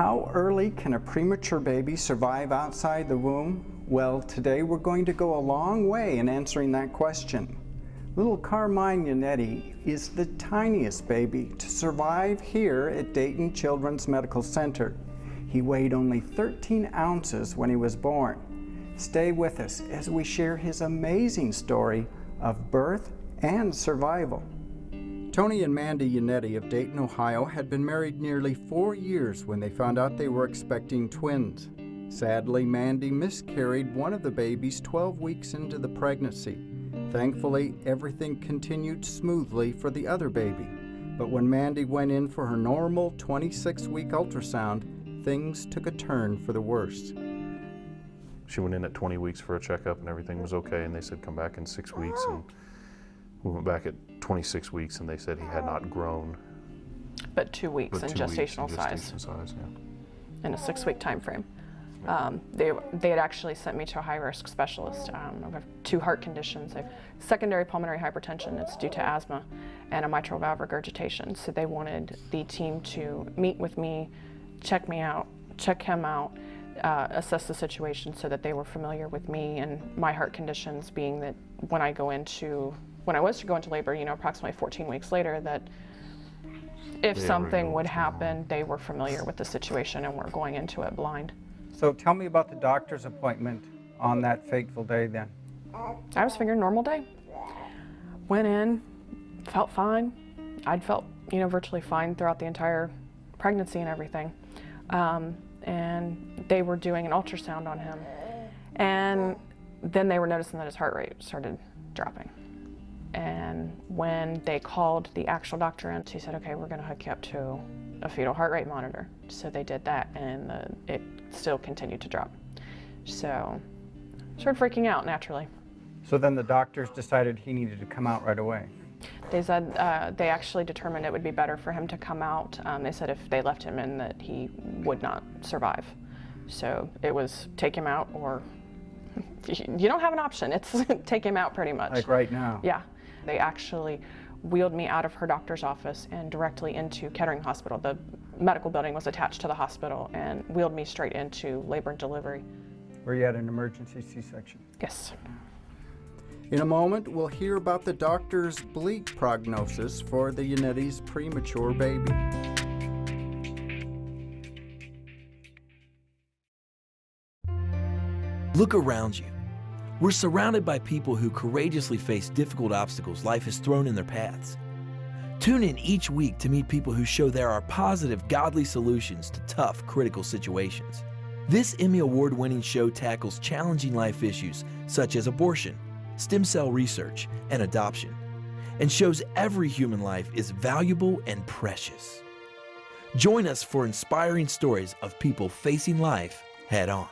How early can a premature baby survive outside the womb? Well, today we're going to go a long way in answering that question. Little Carmine Yannitti is the tiniest baby to survive here at Dayton Children's Medical Center. He weighed only 13 ounces when he was born. Stay with us as we share his amazing story of birth and survival. Tony and Mandie Yannitti of Dayton, Ohio had been married nearly 4 years when they found out they were expecting twins. Sadly, Mandie miscarried one of the babies 12 weeks into the pregnancy. Thankfully, everything continued smoothly for the other baby. But when Mandie went in for her normal 26-week ultrasound, things took a turn for the worse. She went in at 20 weeks for a checkup and everything was okay, and they said come back in 6 weeks, and we went back at 26 weeks and they said he had not grown. But 2 weeks in gestational size. Yeah. In a 6-week time frame. They had actually sent me to a high-risk specialist. I have 2 heart conditions. I have secondary pulmonary hypertension, it's due to asthma, and a mitral valve regurgitation. So they wanted the team to meet with me, check me out, check him out, assess the situation so that they were familiar with me and my heart conditions, being that when I was to go into labor, approximately 14 weeks later, that if something would happen, they were familiar with the situation and weren't going into it blind. So tell me about the doctor's appointment on that fateful day then. I was figuring normal day. Went in, felt fine. I'd felt, virtually fine throughout the entire pregnancy and everything. And they were doing an ultrasound on him. And then they were noticing that his heart rate started dropping. And when they called the actual doctor in, she said, okay, we're gonna hook you up to a fetal heart rate monitor. So they did that, and it still continued to drop. So I started freaking out naturally. So then the doctors decided he needed to come out right away. They said they actually determined it would be better for him to come out. They said if they left him in that he would not survive. So it was take him out, or you don't have an option. It's take him out pretty much. Like right now? Yeah. They actually wheeled me out of her doctor's office and directly into Kettering Hospital. The medical building was attached to the hospital, and wheeled me straight into labor and delivery. Where you had an emergency C-section? Yes. In a moment, we'll hear about the doctor's bleak prognosis for the Yannitti's premature baby. Look around you. We're surrounded by people who courageously face difficult obstacles life has thrown in their paths. Tune in each week to meet people who show there are positive, godly solutions to tough, critical situations. This Emmy Award-winning show tackles challenging life issues such as abortion, stem cell research, and adoption, and shows every human life is valuable and precious. Join us for inspiring stories of people facing life head-on.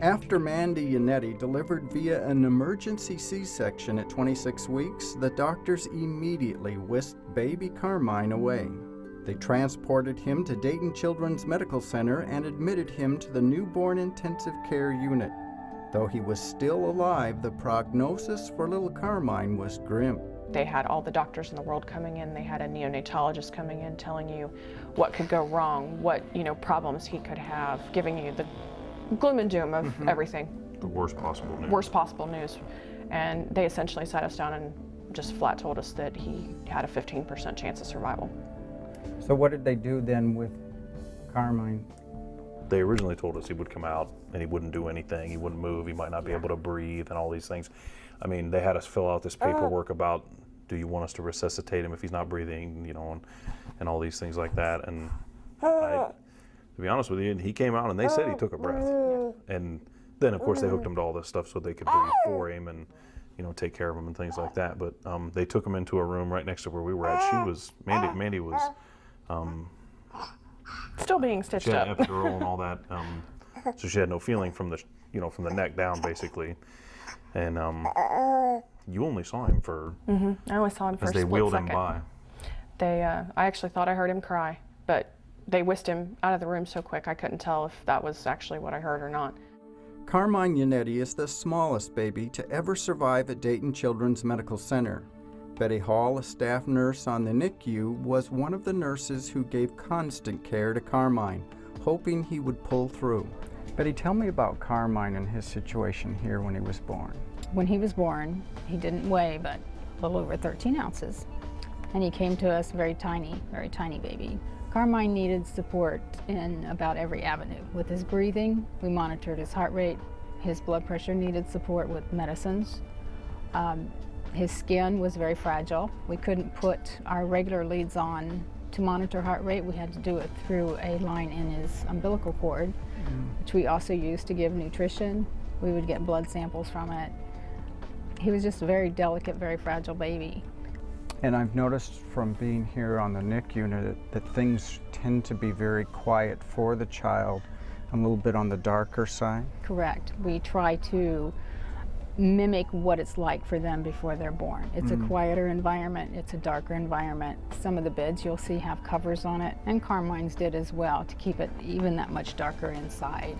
After Mandie Yannitti delivered via an emergency C-section at 26 weeks, the doctors immediately whisked baby Carmine away. They transported him to Dayton Children's Medical Center and admitted him to the newborn intensive care unit. Though he was still alive, the prognosis for little Carmine was grim. They had all the doctors in the world coming in. They had a neonatologist coming in telling you what could go wrong, what problems he could have, giving you the gloom and doom of everything. The worst possible news. Worst possible news. And they essentially sat us down and just flat told us that he had a 15% chance of survival. So what did they do then with Carmine? They originally told us he would come out and he wouldn't do anything, he wouldn't move, he might not be able to breathe and all these things. I mean, they had us fill out this paperwork about, do you want us to resuscitate him if he's not breathing, and all these things like that. And to be honest with you, he came out and they said he took a breath. And then of course they hooked him to all this stuff so they could breathe for him and take care of him and things like that. But they took him into a room right next to where we were at. Mandie was still being stitched she had up. epidural and all that. So she had no feeling from the from the neck down basically. And you only saw him for I only saw him for a split second. as they wheeled him by. I actually thought I heard him cry, but they whisked him out of the room so quick I couldn't tell if that was actually what I heard or not. Carmine Yannitti is the smallest baby to ever survive at Dayton Children's Medical Center. Betty Hall, a staff nurse on the NICU, was one of the nurses who gave constant care to Carmine, hoping he would pull through. Betty, tell me about Carmine and his situation here when he was born. When he was born, he didn't weigh but a little over 13 ounces. And he came to us very tiny baby. Carmine needed support in about every avenue. With his breathing, we monitored his heart rate. His blood pressure needed support with medicines. His skin was very fragile. We couldn't put our regular leads on to monitor heart rate. We had to do it through a line in his umbilical cord, which we also used to give nutrition. We would get blood samples from it. He was just a very delicate, very fragile baby. And I've noticed from being here on the NIC unit that things tend to be very quiet for the child, a little bit on the darker side. Correct. We try to mimic what it's like for them before they're born. It's a quieter environment, it's a darker environment. Some of the beds you'll see have covers on it, and Carmine's did as well, to keep it even that much darker inside.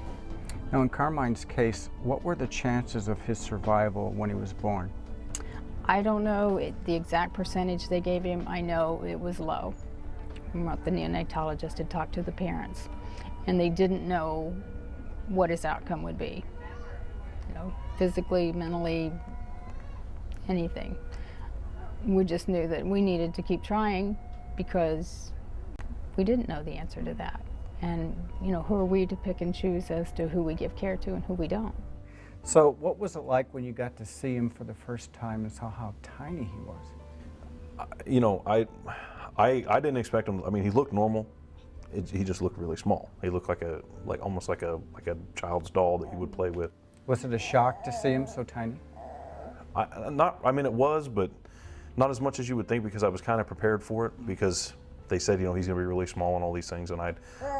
Now in Carmine's case, what were the chances of his survival when he was born? I don't know the exact percentage they gave him. I know it was low, from what the neonatologist had talked to the parents. And they didn't know what his outcome would be. You know, physically, mentally, anything. We just knew that we needed to keep trying because we didn't know the answer to that. And, you know, who are we to pick and choose as to who we give care to and who we don't? So what was it like when you got to see him for the first time and saw how tiny he was? You know, I didn't expect him. I mean, he looked normal. He just looked really small. He looked almost like a child's doll that you would play with. Was it a shock to see him so tiny? I mean, it was, but not as much as you would think, because I was kind of prepared for it, because they said, you know, he's going to be really small and all these things, and I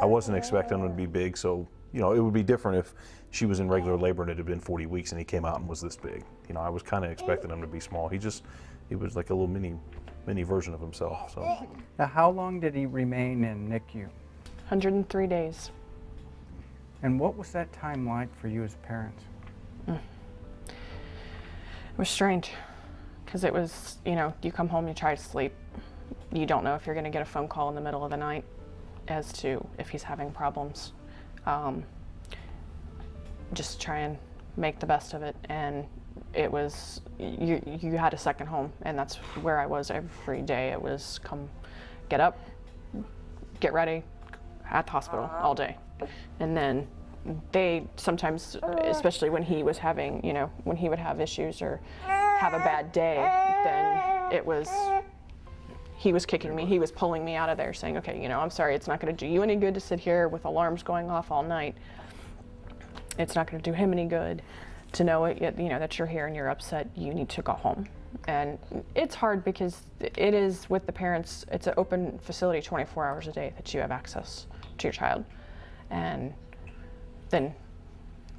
wasn't expecting him to be big. So, you know, it would be different if she was in regular labor and it had been 40 weeks and he came out and was this big. You know, I was kind of expecting him to be small. He was like a little mini version of himself. So. Now, how long did he remain in NICU? 103 days. And what was that time like for you as parents? It was strange, because it was, you know, you come home, you try to sleep. You don't know if you're going to get a phone call in the middle of the night as to if he's having problems. Just try and make the best of it, and it was, you had a second home, and that's where I was every day. It was come, get up, get ready, at the hospital all day. And then they sometimes, especially when he was having, you know, when he would have issues or have a bad day, then it was, he was kicking me, he was pulling me out of there saying, okay, you know, I'm sorry, it's not going to do you any good to sit here with alarms going off all night. It's not going to do him any good to know it, you know, that you're here and you're upset. You need to go home. And it's hard because it is, with the parents, it's an open facility 24 hours a day that you have access to your child. And then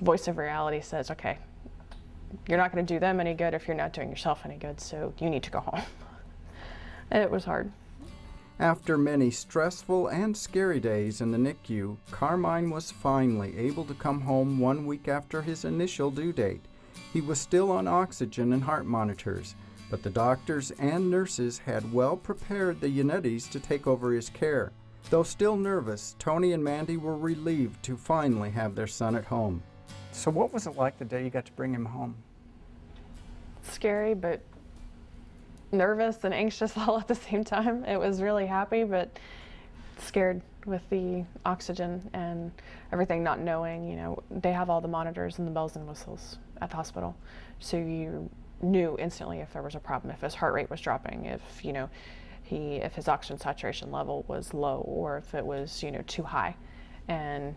voice of reality says, okay, you're not going to do them any good if you're not doing yourself any good, so you need to go home. And it was hard. After many stressful and scary days in the NICU, Carmine was finally able to come home 1 week after his initial due date. He was still on oxygen and heart monitors, but the doctors and nurses had well prepared the Yannittis to take over his care. Though still nervous, Tony and Mandie were relieved to finally have their son at home. So what was it like the day you got to bring him home? Scary, but nervous and anxious all at the same time. It was really happy, but scared with the oxygen and everything, not knowing, you know, they have all the monitors and the bells and whistles at the hospital. So you knew instantly if there was a problem, if his heart rate was dropping, if, you know, if his oxygen saturation level was low, or if it was, you know, too high. And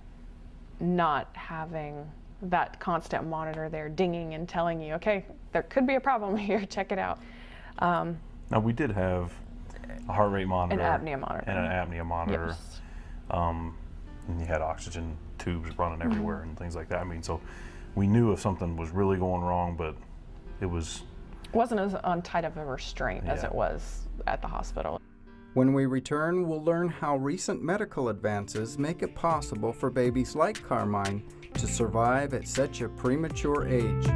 not having that constant monitor there dinging and telling you, okay, there could be a problem here, check it out. Now, we did have a heart rate monitor. An apnea monitor. And an apnea monitor. Yes. And you had oxygen tubes running everywhere and things like that. I mean, so we knew if something was really going wrong, but it wasn't as on tight of a restraint as it was at the hospital. When we return, we'll learn how recent medical advances make it possible for babies like Carmine to survive at such a premature age.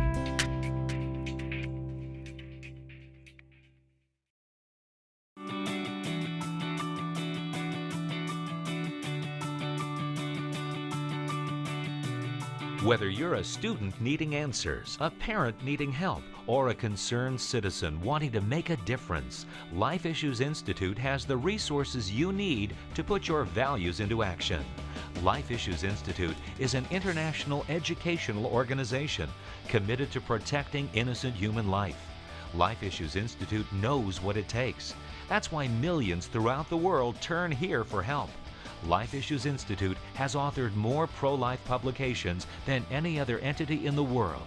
Whether you're a student needing answers, a parent needing help, or a concerned citizen wanting to make a difference, Life Issues Institute has the resources you need to put your values into action. Life Issues Institute is an international educational organization committed to protecting innocent human life. Life Issues Institute knows what it takes. That's why millions throughout the world turn here for help. Life Issues Institute has authored more pro-life publications than any other entity in the world,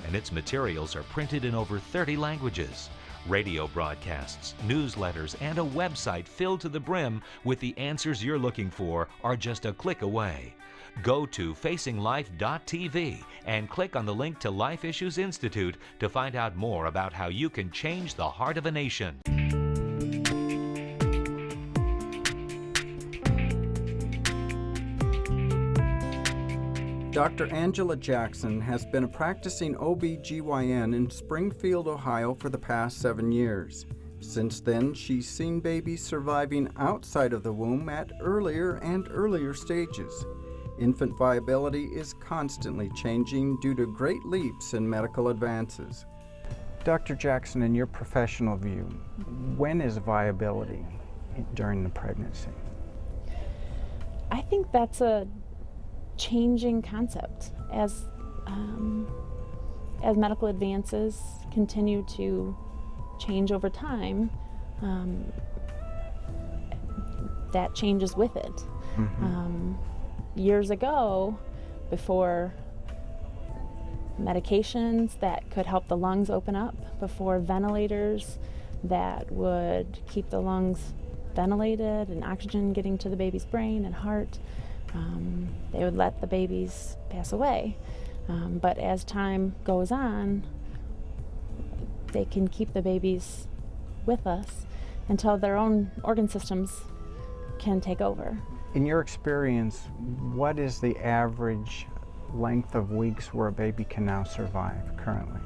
and its materials are printed in over 30 languages. Radio broadcasts, newsletters, and a website filled to the brim with the answers you're looking for are just a click away. Go to facinglife.tv and click on the link to Life Issues Institute to find out more about how you can change the heart of a nation. Dr. Angela Jackson has been a practicing OB/GYN in Springfield, Ohio for the past 7 years. Since then, she's seen babies surviving outside of the womb at earlier and earlier stages. Infant viability is constantly changing due to great leaps in medical advances. Dr. Jackson, in your professional view, when is viability during the pregnancy? I think that's a changing concept as medical advances continue to change over time. That changes with it. Mm-hmm. Years ago, before medications that could help the lungs open up, before ventilators that would keep the lungs ventilated and oxygen getting to the baby's brain and heart, they would let the babies pass away. But as time goes on, they can keep the babies with us until their own organ systems can take over. In your experience, what is the average length of weeks where a baby can now survive currently?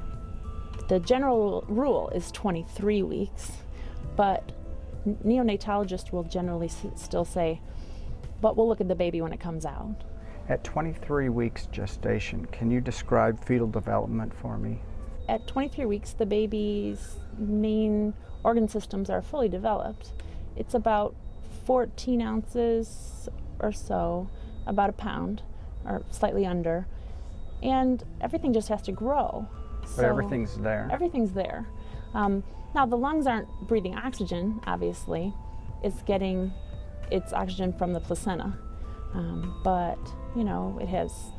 The general rule is 23 weeks, but neonatologists will generally still say, but we'll look at the baby when it comes out. At 23 weeks gestation, can you describe fetal development for me? At 23 weeks, the baby's main organ systems are fully developed. It's about 14 ounces or so, about a pound, or slightly under, and everything just has to grow. But everything's there. Everything's there. Now, the lungs aren't breathing oxygen, obviously. It's getting its oxygen from the placenta, but it has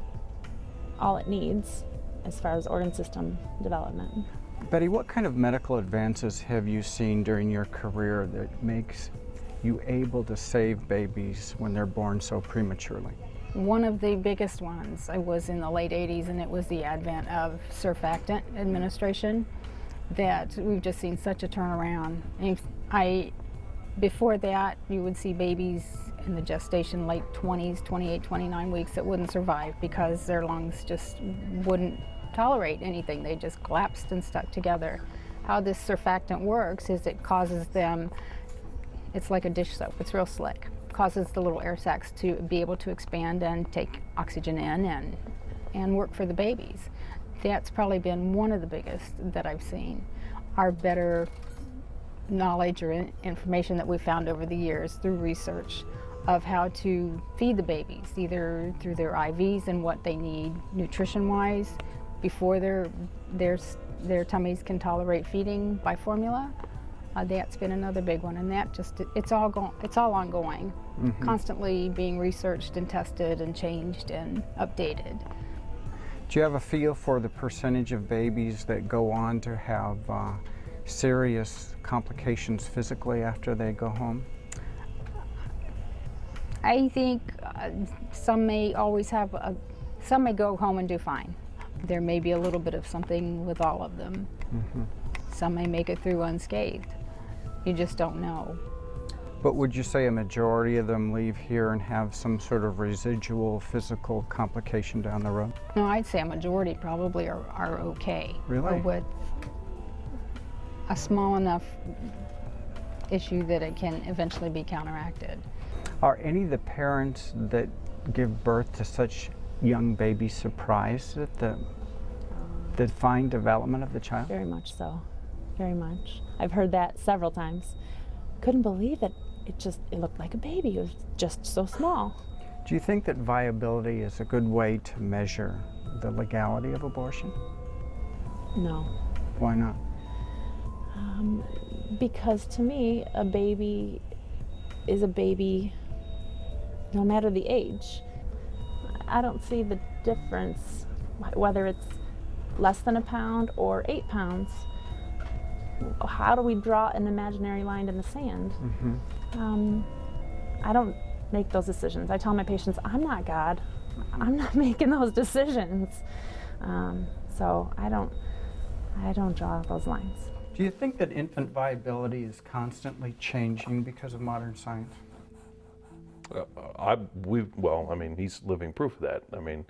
all it needs as far as organ system development. Betty, what kind of medical advances have you seen during your career that makes you able to save babies when they're born so prematurely? One of the biggest ones was in the late 80s, and it was the advent of surfactant administration that we've just seen such a turnaround. And before that, you would see babies in the gestation late 20s, 28, 29 weeks that wouldn't survive because their lungs just wouldn't tolerate anything. They just collapsed and stuck together. How this surfactant works is it causes them, it's like a dish soap, it's real slick. Causes the little air sacs to be able to expand and take oxygen in and work for the babies. That's probably been one of the biggest that I've seen. Our better knowledge or information that we found over the years through research of how to feed the babies, either through their IVs and what they need nutrition-wise before their tummies can tolerate feeding by formula. That's been another big one, and that it's all ongoing, constantly being researched and tested and changed and updated. Do you have a feel for the percentage of babies that go on to have serious complications physically after they go home? I think some may some may go home and do fine. There may be a little bit of something with all of them. Some may make it through unscathed. You just don't know. But would you say a majority of them leave here and have some sort of residual physical complication down the road? No, I'd say a majority probably are okay. Really? Or with a small enough issue that it can eventually be counteracted. Are any of the parents that give birth to such young babies surprised at the fine development of the child? Very much so, very much. I've heard that several times. Couldn't believe it. It looked like a baby. It was just so small. Do you think that viability is a good way to measure the legality of abortion? No. Why not? Because to me, a baby is a baby no matter the age. I don't see the difference, whether it's less than a pound or 8 pounds. How do we draw an imaginary line in the sand? I don't make those decisions. I tell my patients, I'm not God. I'm not making those decisions. So I don't draw those lines. Do you think that infant viability is constantly changing because of modern science? Well, I mean, he's living proof of that. I mean,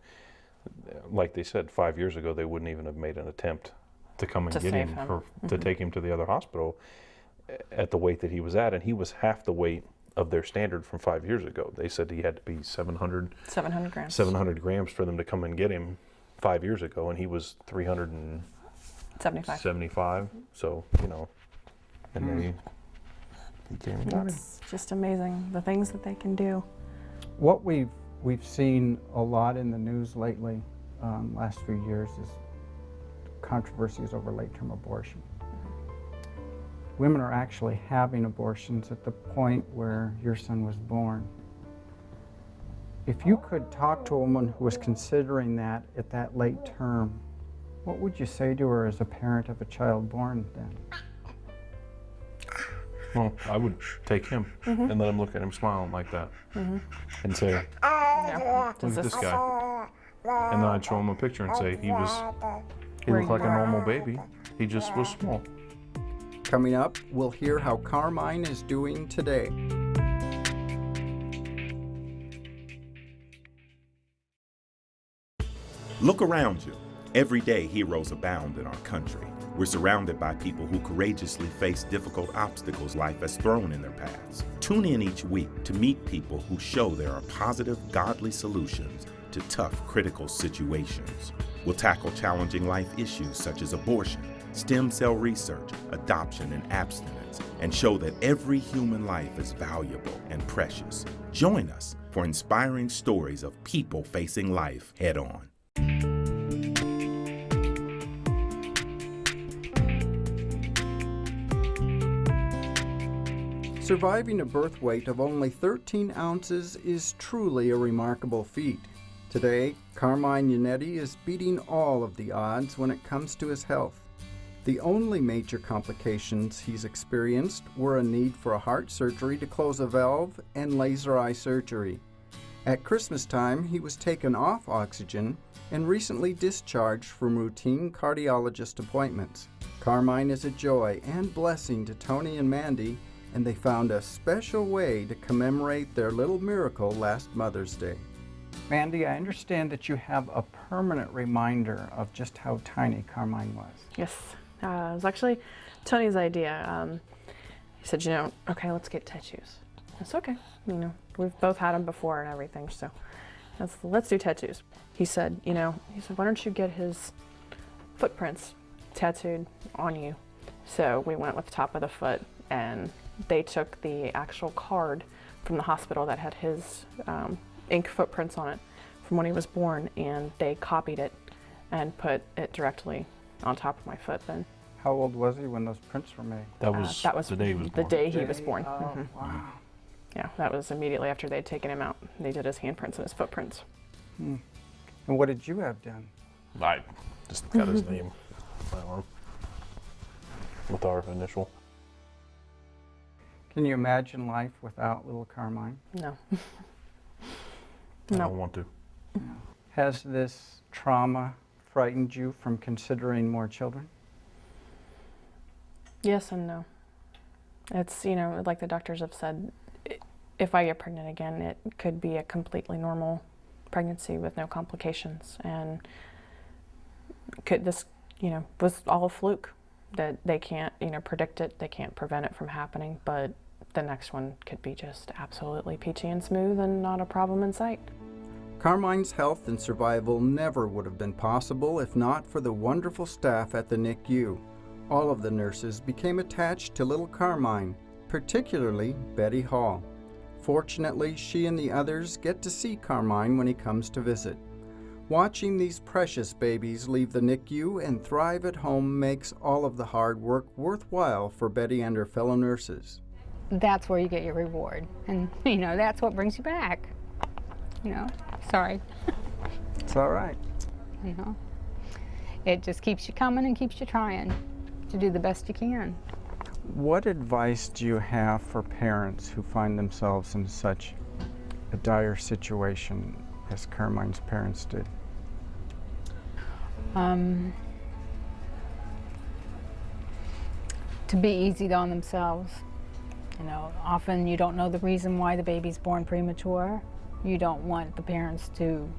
like they said, 5 years ago, they wouldn't even have made an attempt to come and To get save him, him. or to take him to the other hospital at the weight that he was at, and he was half the weight of their standard from 5 years ago. They said he had to be 700 grams. 700 grams for them to come and get him 5 years ago, and he was 375. So, you know, and then he came and got him. It's just amazing the things that they can do. What we've seen a lot in the news lately, last few years, is controversies over late-term abortion. Women are actually having abortions at the point where your son was born. If you could talk to a woman who was considering that at that late term, what would you say to her as a parent of a child born then? Well, I would take him and let him look at him smiling like that and say, Yeah. look at this guy. And then I'd show him a picture and say, he looked like a normal baby. He just was small. Coming up, we'll hear how Carmine is doing today. Look around you. Every day, heroes abound in our country. We're surrounded by people who courageously face difficult obstacles life has thrown in their paths. Tune in each week to meet people who show there are positive, godly solutions to tough, critical situations. We'll tackle challenging life issues such as abortion, stem cell research, adoption, and abstinence, and show that every human life is valuable and precious. Join us for inspiring stories of people facing life head on. Surviving a birth weight of only 13 ounces is truly a remarkable feat. Today, Carmine Yannitti is beating all of the odds when it comes to his health. The only major complications he's experienced were a need for a heart surgery to close a valve and laser eye surgery. At Christmas time, he was taken off oxygen and recently discharged from routine cardiologist appointments. Carmine is a joy and blessing to Tony and Mandie, and they found a special way to commemorate their little miracle last Mother's Day. Mandie, I understand that you have a permanent reminder of just how tiny Carmine was. Yes, it was actually Tony's idea. He said, okay, let's get tattoos. That's okay. We've both had them before and everything, so let's do tattoos. He said, why don't you get his footprints tattooed on you? So we went with the top of the foot, and they took the actual card from the hospital that had his ink footprints on it from when he was born, and they copied it and put it directly on top of my foot then. How old was he when those prints were made? That was the day he was born. The day he was born. Oh, wow. Yeah, that was immediately after they'd taken him out. They did his handprints and his footprints. And what did you have done? I just got his name on my arm with our initial. Can you imagine life without little Carmine? No. I don't want to. Has this trauma frightened you from considering more children? Yes and no. It's, you know, like the doctors have said, if I get pregnant again, it could be a completely normal pregnancy with no complications. And this, you know, was all a fluke, that they can't, you know, predict it, they can't prevent it from happening, but the next one could be just absolutely peachy and smooth and not a problem in sight. Carmine's health and survival never would have been possible if not for the wonderful staff at the NICU. All of the nurses became attached to little Carmine, particularly Betty Hall. Fortunately, she and the others get to see Carmine when he comes to visit. Watching these precious babies leave the NICU and thrive at home makes all of the hard work worthwhile for Betty and her fellow nurses. That's where you get your reward. And, you know, that's what brings you back. You know, sorry. It's all right. You know, it just keeps you coming and keeps you trying to do the best you can. What advice do you have for parents who find themselves in such a dire situation as Carmine's parents did? To be easy on themselves. You know, often you don't know the reason why the baby's born premature. You don't want the parents to